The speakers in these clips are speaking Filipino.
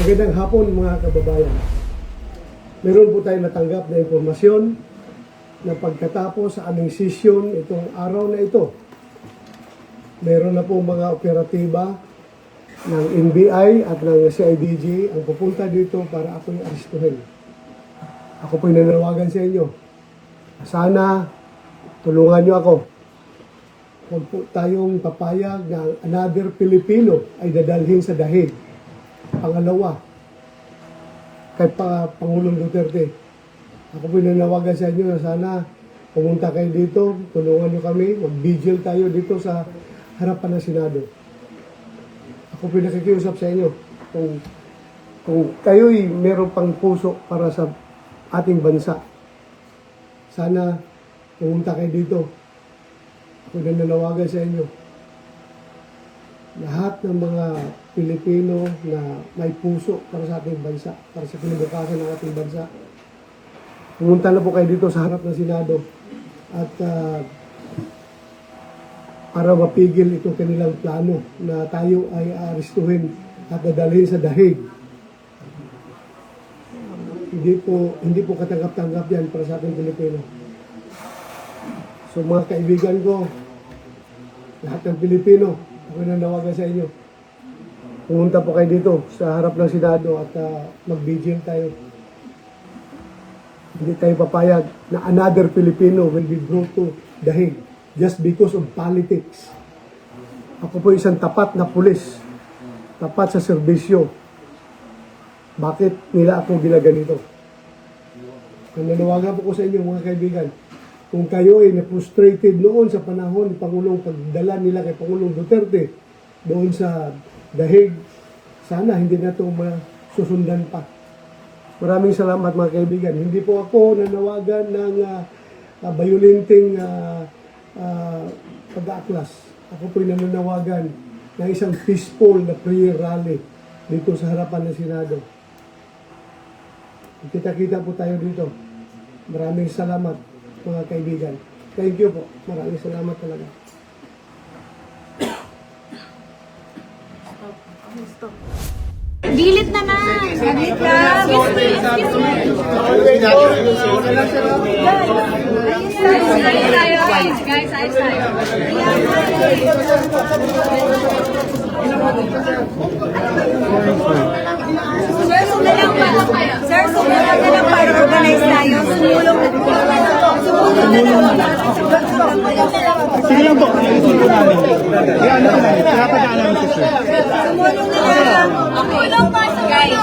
Magandang hapon mga kababayan. Meron po tayong natanggap na impormasyon na pagkatapos sa aming session itong araw na ito, meron na po mga operatiba ng NBI at ng CIDG ang pupunta dito para ako'y aristuhin. Ako po'y nananawagan sa inyo. Sana tulungan nyo ako. Huwag po tayong papayag na another Pilipino ay dadalhin sa dahig. Pangalawa, kay Pangulong Duterte. Ako po'y nanawagan sa inyo na sana pumunta kayo dito, tulungan nyo kami, mag-vigil tayo dito sa harapan ng Senado. Ako po'y nakikiusap sa inyo kung kayo'y meron pang puso para sa ating bansa. Sana pumunta kayo dito. Ako nanawagan sa inyo. Lahat ng mga Pilipino na may puso para sa ating bansa, para sa kinabukasan ng ating bansa, pumunta na po kayo dito sa harap ng Senado at para mapigil itong kanilang plano na tayo ay aristuhin at dadalhin sa dahig. Hindi po katanggap-tanggap yan para sa ating Pilipino. So mga kaibigan ko, lahat ng Pilipino, ako nanawagan sa inyo. Pumunta po kayo dito sa harap ng Senado at mag-vigil tayo. Hindi tayo papayag na another Filipino will be brought to dahig just because of politics. Ako po isang tapat na pulis, tapat sa serbisyo. Bakit nila ako ginaganito? Nanawagan po ko sa inyo mga kaibigan, kung kayo ay na-frustrated noon sa panahon ni Pangulong pagdala nila kay Pangulong Duterte doon sa dahig, sana hindi na ito masusundan pa. Maraming salamat mga kaibigan. Hindi po ako nanawagan ng violenting pag-aaklas. Ako po'y nananawagan ng isang peaceful na prayer rally dito sa harapan ng Senado. Kita-kita po tayo dito. Maraming salamat mga kaibigan. Thank you po. Maraming salamat talaga. Stop. Gilid naman! Gilid ka! Excuse me! Ayos tayo! Guys, ayos tayo! Sir, sumalang pa! Sir, sumalang na lang para organize tayo. Sumulong na lang. Sige lang po, ayusin po namin. Ano po namin? Pinapadaan namin si sir. Sumulong na lang. Ako lang pa sa guys.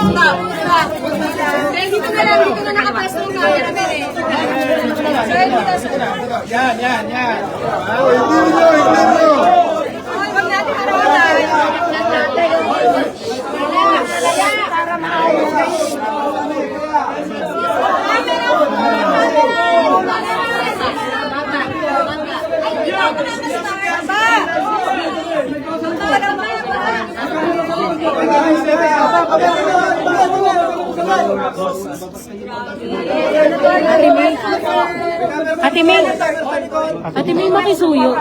Dito na lang, dito na nakapasok yung camera pero eh. Sir, dito sa... Yan. Huwag natin harapan. Para maayos. Ate May makisuyo.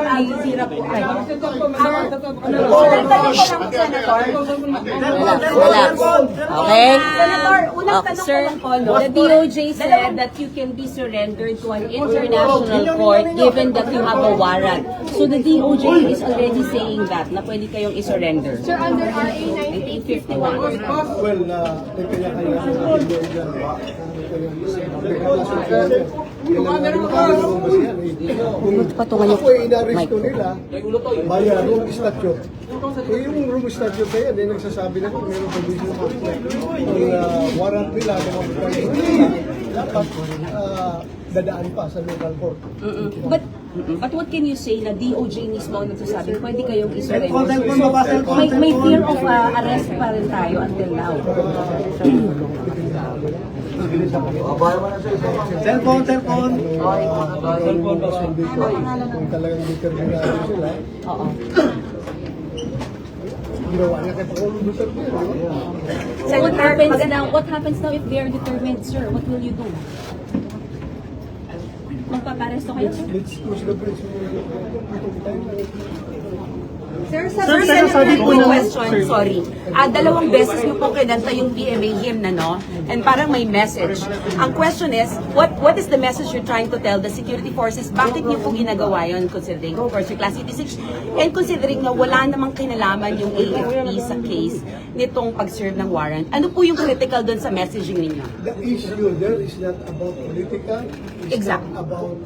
Okay? Senator, unang tanong Sir, ko lang po, the DOJ said that you can be surrendered to an international court given that you have a warrant. So the DOJ is already saying that na pwede kayong isurrender. Sir, under RA 1951. Well, may kanya-kanya sa ating dyan. Patungan Ako ay inaresto nila via room statute. Yung room statute na yan, ay nagsasabi na kung meron provision of yung warrant nila na mabigay nila, dapat dadaan pa sa local court. But what can you say na DOJ mismo ang nagsasabi pwede kayong isurrender? May fear of arrest pa rin tayo until now. Cellphone. Kung talagang determinado sila, ginawa niya kay Pangulong Duterte. So what happens now if they are determined, sir? What will you do? Magpaparesto kayo, sir? Let's push the bridge. Sir, Sir, pero sabi po Quick ng- question, Sir. sorry. Dalawang beses niyo po kinanta yung PMA hymn na, no? And parang may message. Ang question is, what is the message you're trying to tell the security forces? Bakit niyo po ginagawa yun considering, of course, your Class 86? And considering na wala namang kinalaman yung AFP sa case nitong pag-serve ng warrant, ano po yung critical doon sa messaging ninyo? The issue there is not about political, it's Exactly. not about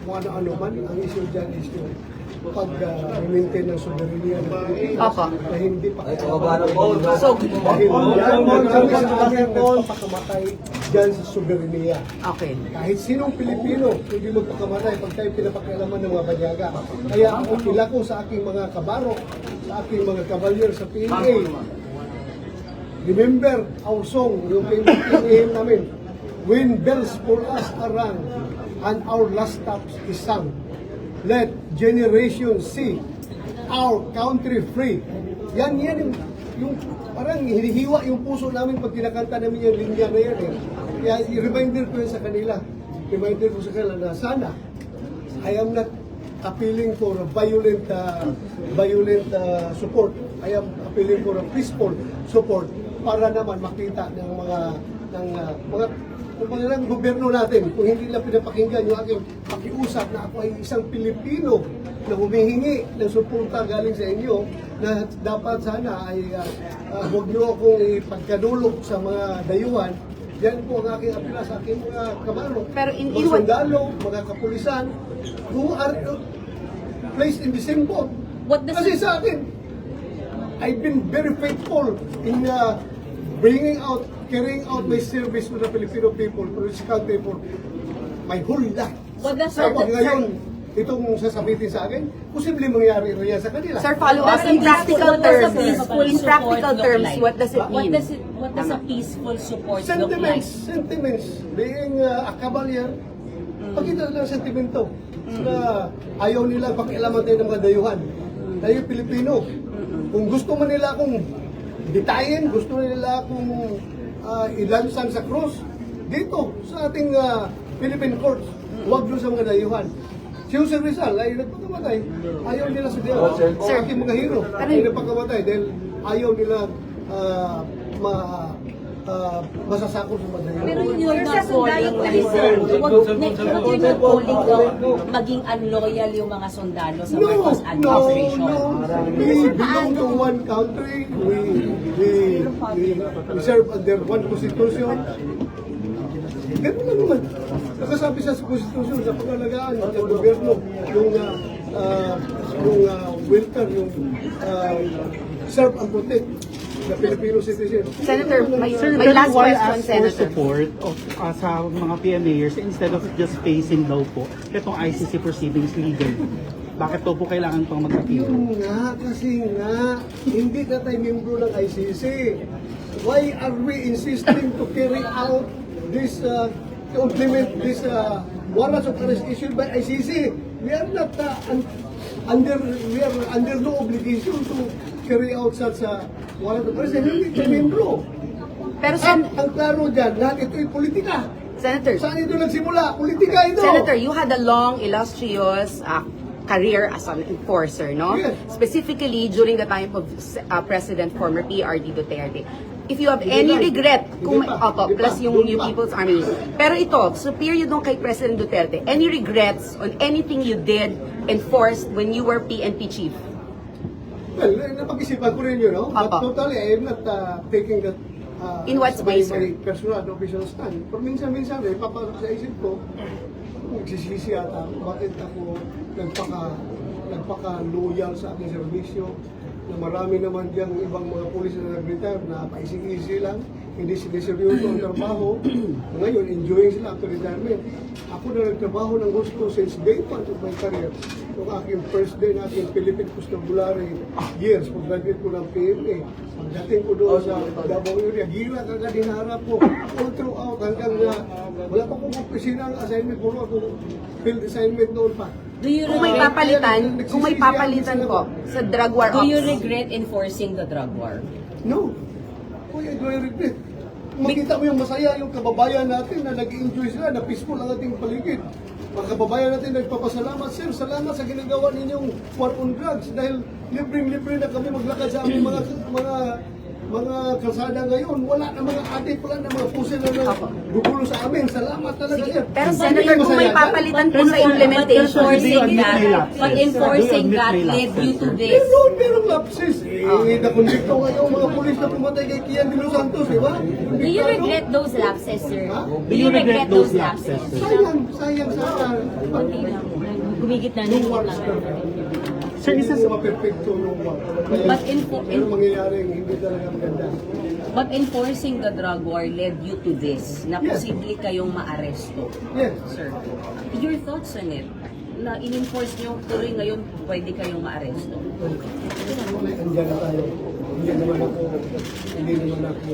kung ano-ano man. Ang issue dyan is yung pag-maintain ng soberanya ng Pilipinas Opo. na hindi pa So, dahil yan ang kami sa akin nagpapakamatay dyan sa soberanya. okay. Kahit sinong Pilipino, hindi magpakamatay pag tayo pinapakialaman ng mga banyaga. Kaya ang pila ko sa aking mga kabaro, sa aking mga kabalyer sa PNA, remember our song, yung PNA namin, when bells for us are rung, and our last stops is sung. Let generations see our country free. Yan yung parang hinihiwa yung puso namin pag kinakanta namin yung linya na yan eh. Kaya i-reminder ko yun sa kanila. Reminder ko sa kanila na sana I am not appealing for a violent support. I am appealing for a peaceful support para naman makita ng mga kung ng gobyerno natin, kung hindi nila pinapakinggan yung aking pakiusap na ako ay isang Pilipino na humihingi ng suporta galing sa inyo, na dapat sana ay huwag nyo akong ipagkadulog sa mga dayuhan. Yan po ang aking apela sa aking mga kamaro. Pero in mga what- sundalo, mga kapulisan, who are placed in the same boat. What does Kasi sa akin, I've been very faithful in carrying out my service to the Filipino people, to this country for my whole life. What does Kapag ngayon, itong sasabitin sa akin, posibleng mangyari rin yan sa kanila. Sir, follow up. Does In a practical peaceful- terms, peaceful in support practical look terms, like? what does it mean? What does a peaceful support look like? Sentiments. Being a kabalyer, pakita ng sentimento na ayaw nila pakialaman tayo ng mga dayuhan. Tayo Pilipino. Kung gusto man nila akong bitayin, gusto nila akong ilansan sa krus, dito sa ating Philippine courts, huwag doon sa mga dayuhan. Si Jose Rizal ay nagpakamatay. Ayaw nila sa diyan. Sa ating mga hero ay nagpakamatay dahil ayaw nila masasakot sa mga dayuhan. Pero you're not calling na you're not calling maging unloyal yung mga sundalo sa Marcos administration. We belong to one country. We serve under one constitution. Ganun lang naman. Nakasabi sa constitution, sa pangalagaan ng gobyerno, yung welfare, yung serve and protect the Filipino citizen. Senator, may Sir, last why question, ask for Senator. support of, sa mga PMAers instead of just facing daw po itong ICC proceedings legally? Bakit daw po kailangan pang mag-appeal? Yun nga, kasi nga, hindi na tayo membro ng ICC. Why are we insisting to carry out this, to implement this warrants of arrest issued by ICC? We are not we are under no obligation to carry out such a warrant of arrest. Hindi tayo membro. Pero At ang klaro dyan, lahat ito'y politika. Senator, Saan ito nagsimula? Politika ito. Senator, you had a long, illustrious career as an enforcer, no? Yes. Specifically during the time of President former PRD Duterte. If you have Hindi any pa. regret, Hindi pa. Hindi plus pa. yung Doon New pa. People's Army. Pero ito, sa period nung kay President Duterte, any regrets on anything you did enforced when you were PNP chief? Well, napag-isipan ko rin yun, no? But Papa. totally, I am not taking that In what way, sir? my personal official stand. Pero minsan-minsan, papasok sa isip ko, nagsisisi ata, bakit ako nagpaka-loyal sa aking serbisyo, na marami naman diyang ibang mga pulis na nag-retire na paisig-easy lang, hindi siniseryoso ang trabaho. Ngayon, enjoying sila after retirement. Ako na nagtrabaho ng gusto since day one of my career. Yung aking first day na aking Philippine Constabulary years, pag-graduate ko ng PMA. Pagdating ko doon sa Davao area, gila kagad hinaharap ko. All throughout, hanggang wala pa kong opisina ang assignment, puro ako field assignment noon pa. Do you Kung may papalitan po sa drug war Do you ops. regret enforcing the drug war? No. Kuya, do I regret? Makita mo yung masaya yung kababayan natin na nag-enjoy sila, na peaceful ang ating paligid. mga kababayan natin nagpapasalamat, sir, salamat sa ginagawa ninyong war on drugs dahil libreng-libre na kami maglakad sa aming mga kalsada ngayon. Wala na mga adik, wala na mga pusin na gugulo sa amin. Salamat talaga, sir. Pero Hindi Senator, kayo kung may masaya? papalitan po sa But implementation, enforcing that led you to this. Merong lapses. Nakonbikto ngayon mga pulis na pumatay kay Kian de Los Santos, di ba? Do you regret those lapses, sir? Ha? Do you regret those lapses? Sayang. Konti lang. Gumigit na Yung nung war lang. Sir, isa sa perfecto nung war. Pero mangyayaring hindi talaga maganda. But enforcing the drug war led you to this, na Yes. posible kayong maaresto. Yes. Sir, your thoughts on it? Na in-enforce nyo, tuloy ngayon, pwede kayong maaresto. Andiyan na tayo. Hindi naman ako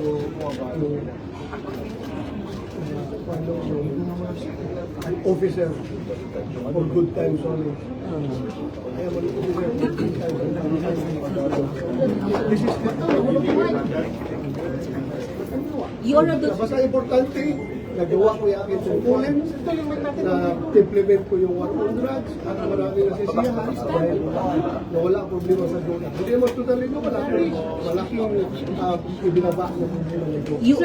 an officer for good times only. I am an officer for good times only. This is You're a basta importante, nagawa ko yung aking tungkulin na implement ko yung war on drugs at marami nasisiyahan dahil nawala ang problema sa droga. Hindi naman totally no, malaking ibinaba na problema ng droga. You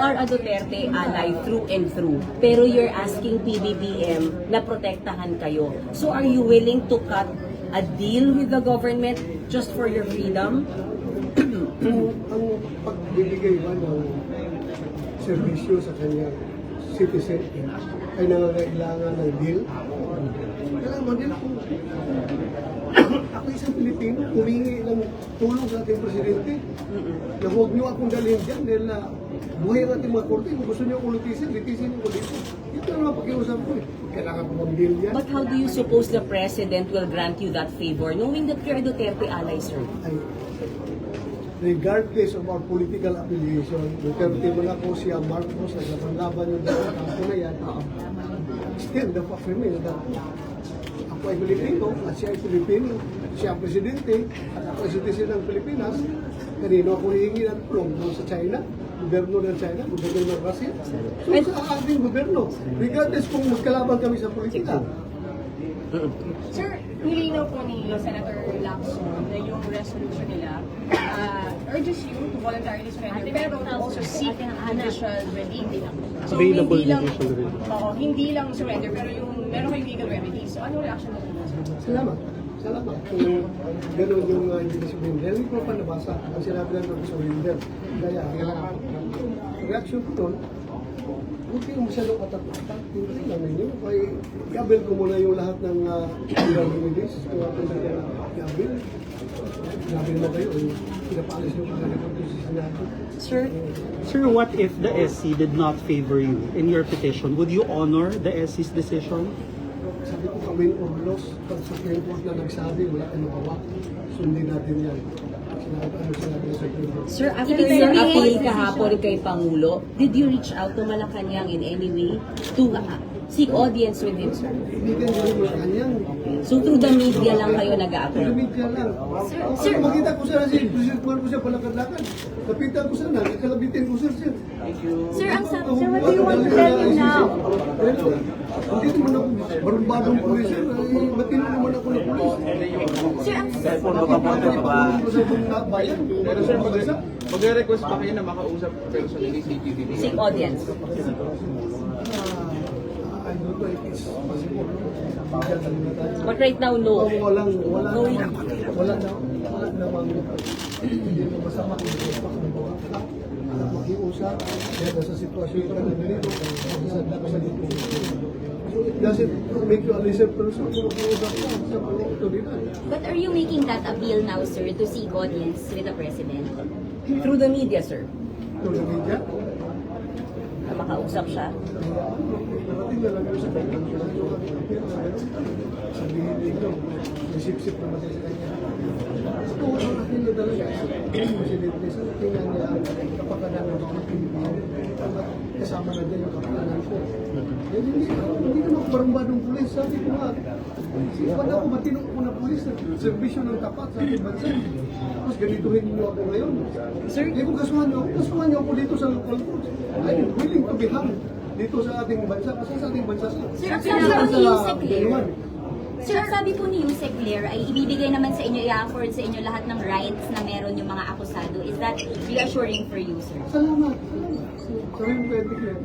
are a Duterte ally through and through. Pero you're asking PBBM na protektahan kayo. So are you willing to cut a deal with the government just for your freedom? Ang pagbibigay ba ng serbisyo sa kanyang citizen ay nangangailangan ng deal? Kailangan din ako isang Pilipino, humingi ng tulong sa ating presidente na huwag niyo akong dalhin dyan dahil na buhay ang ating mga korte. Kung gusto niyo akong litisin niyo ko dito. Ito naman pakiusap ko eh. Kailangan ko mag-deal yan. But how do you suppose the president will grant you that favor knowing that you're a Duterte ally, sir? Ay, regardless of our political affiliation, Duterte man ako, siya Marcos, naglaban yung dalawa kampo na yan, still, the fact remains that ako ay Pilipino at siya ay Pilipino, siya ang presidente at ako ay citizen ng Pilipinas. Kanino ako hihingi ng tulong doon sa China, gobyerno ng China, gobyerno ng Brazil. So sa ating gobyerno, regardless kung magkalaban kami sa politika. Sir, nilinaw po ni Senator Lacson na yung resolution nila urges you to voluntarily surrender pero to also seek judicial relief. So, Available hindi lang, judicial relief. Oo, hindi lang surrender pero yung meron kayong legal remedies. So, ano reaction mo po? Salamat. Salamat. Kung gano'n yung hindi na sabihin. Dahil hindi ko pa nabasa ang sinabi lang ng surrender. Kaya, ang reaction ko doon, huwag kayong masyadong katat-katat. Hindi lang ninyo. Kaya, i-avail ko muna yung lahat ng legal remedies. Kung ako i-avail, i-avail mo kayo. Pinapaalis nyo kung ganito yung sinabi. Sir, what if the SC did not favor you in your petition? Would you honor the SC's decision? Sabi ko kami or loss, pag Supreme Court na nagsabi, wala kang magawa. Sundin natin yan. Sinabi ng Supreme Court. Sir, after your appeal kahapon kay Pangulo, did you reach out to Malacanang in any way to seek audience with him, sir? Ibigay nyo yung mga kanyang. So through the media lang kayo nag-a-appeal? Media lang. Sir, makita ko siya si President Marcos siya palakad-lakad. Kapitan ko siya, nakikalabitin ko siya. Sir, ang sabi, Sir, what do you want to tell him now? Hindi naman ako barumbadong pulis. Matino naman ako na pulis. Sir, ang Pero sir, Magre-request pa kayo na makausap personally si GDP? Seek audience. I don't know if it's possible. But right now, no. Wala namang hindi mo masama kung makiusap dahil sa sitwasyon ka na ganito, masasanda ka sa dito. So it doesn't make you a lesser person kung makiusap ka sa mga otoridad. But are you making that appeal now, sir, to seek audience with the President? Through the media, sir. Ito na media, Na makausap siya. narating na lang yun sa kanya. Sabihin nito, nasip-sip naman sa kanya. Ito, ang akin na talaga. Presidente, sa tingnan niya, kapakanan ng mga Pilipino. Kasama na dyan yung kapakanan ko. Hindi naman barumbadong pulis. Sabi ko nga, sipan ako, matinong ko na pulis na servisyo ng tapat sa ating bansa. Tapos ganituhin niyo ako ngayon. Sir, kung kasuhan niyo ako dito sa local court. I'm willing to be hung. dito sa ating bansa, kasi sa ating bansa sir. Sir, ang sabi po ni Yusek Claire, Taiwan. Sir, ang sabi po ni Yusek Claire ay ibibigay naman sa inyo, i-afford sa inyo lahat ng rights na meron yung mga akusado. Is that reassuring for you, sir? Salamat. Sabi mo kay Claire.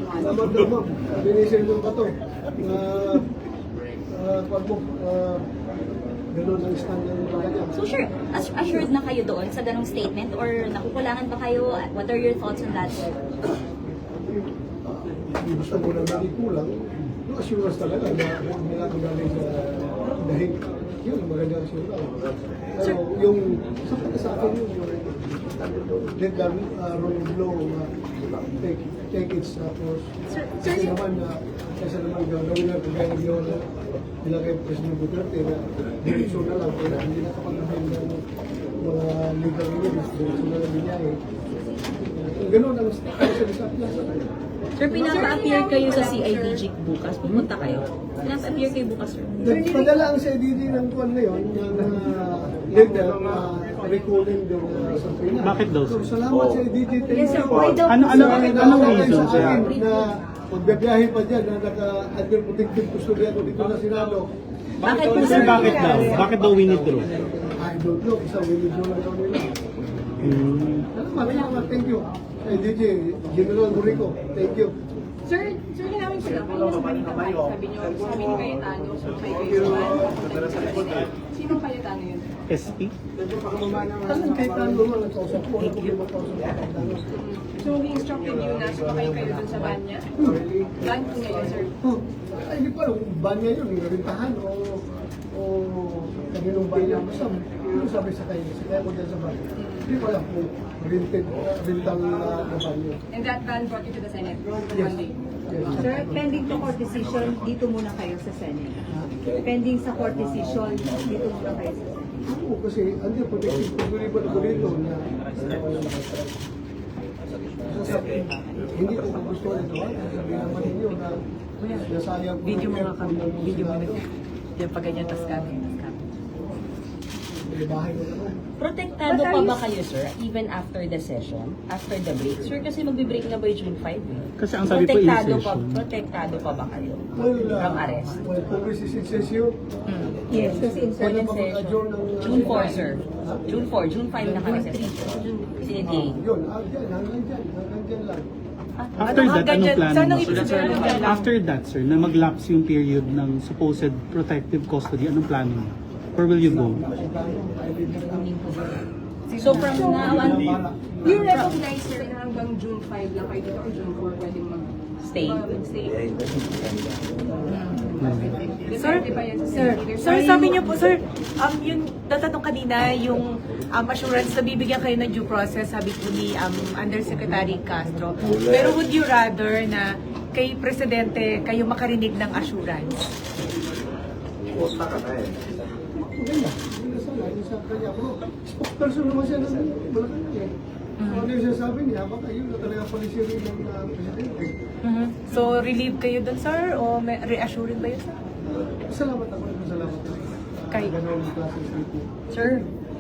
Salamat daw ma'am. Binisip mo ka to. Pag mo, ganun ang standard ng mga dyan. So sure, assured na kayo doon sa ganong statement or nakukulangan pa kayo? What are your thoughts on that, sir? Gusto mo na kulang, yung assurance talaga na hindi na galing sa dahil. Yun, ang magandang assurance. Pero yung sa akin yun, let the rule of law take its course. Kasi naman, gagawin na kagaya yun nila kay President Duterte na direksyon na lang, kaya hindi na kapag-abin ng mga legal remedies, direksyon na lang binyahe. Ganun ang sinasabi niya sa kanya. Sir, pinapa-appear kayo sa CIDG bukas. Pupunta kayo. Pinapa-appear kayo bukas, sir. Nagpadala ang CIDG ng kuwan na yun, ng letter na recalling daw sa Pinas. Bakit daw, sir? So, salamat sa CIDG. Yes, sir. Why daw? Anong reason, sir? Na magbabiyahe pa dyan na naka-under protective custody ako dito na Senado. Bakit po, Sir, sir? bakit daw? Bakit daw withdraw? I don't know, isang winidraw lang daw nila. Salamat, thank you. CIDG, General Murico, thank you. Sir, linawin ko lang. Kanina sa balita ba, sabi ni Cayetano, sumakay kayo sa van. Sino Cayetano yun? SP? Tangan kay Tano lang ang kausap ko, ako yung makausap ko. So, he instructed you na sumakay kayo dun sa van niya? Van po niya yun, sir. Ay, hindi ko alam kung ba niya yun, rintahan o kaninong ba niya. Basta, yung sabi sa kanya ko dyan sa bahay. Hindi ko alam kung rintang na ba niya. And that van brought you to the Senate Yes. Monday? Yes. Sir, pending to court decision, dito muna kayo sa Senate. Pending sa court decision, dito muna kayo sa Senate. Oo, kasi hindi protective pag-ulipan ako dito na hindi ko gusto ito. Sabi naman ninyo na nasayang ko Video mo nga kami. Video mo na. na. Yung pag ganyan, tas kami. Bahay ko na ako. Protektado pa ba kayo, sir, even after the session, after the break? Sir, kasi magbe-break na ba yung June 5 eh? Kasi ang sabi po in session. Protektado pa ba kayo? From arrest. Well, Congress is in session. Yes, kasi in Pwede Senate ba session. mag-adjourn ng... June 4, sir. June 4, June 5 na kami session. CNDA. Yun, hanggang dyan lang. After that, anong plano mo, sir? After that, sir, na mag-lapse yung period ng supposed protective custody, anong plano mo? Where will you go? So from now on, Do you recognize, sir, na hanggang June 5 lang kayo dito or June 4 pwedeng stay. mag-stay? Sir, Depende pa yan sa Sir, Senate. Sir, sabi niyo po, sir, yung tatanong kanina, yung assurance na bibigyan kayo ng due process, sabi po ni Undersecretary Castro. Pero would you rather na kay Presidente kayo makarinig ng assurance? Maganda. Maganda sana. Yung sa kanya. Pero spokesperson naman siya ng Malacanang eh. Ano yung sinasabi niya, baka yun na talaga palisiri ng presidente. So, relieve kayo dun, sir? O may reassuring ba yun, sir? Salamat ako. Salamat ako. Kay- Ganun ang klase ng people.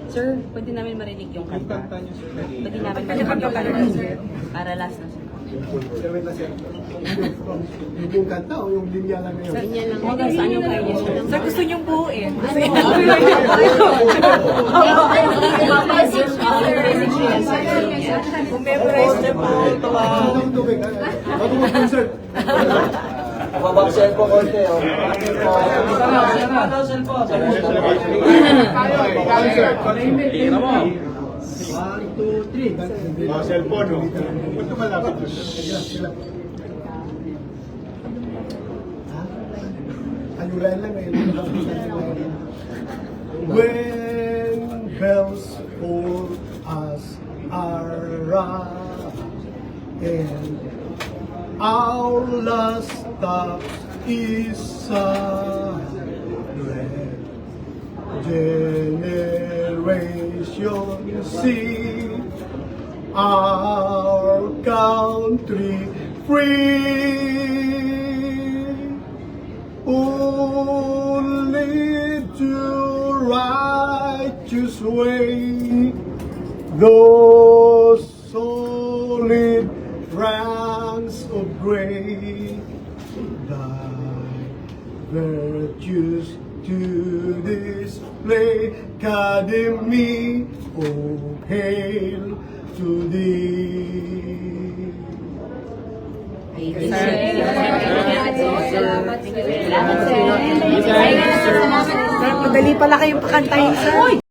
Sir, pwede namin marinig yung kanta. Pwede namin Pwede marinig yung kanta, kanta, sir. Para last na, sir. Sir, wait lang sir. Yung kanta o yung linya lang ngayon? Saan yung kaya niyo, sir? Sir, gusto niyong buuin. Kung memorize niyo po. Ang tubig. Bago mag-concert. Mababsel po konti, oh. One, two, three. Cellphone, no? Ito malapit. Sila. Ayulan lang eh. When bells for us arrive and our last stop is somewhere, generation see our country free. Only to righteous way, those solid ranks of great thy virtues to display. Academy, oh, hail to thee. Madali pala kayong pakantahin, sir.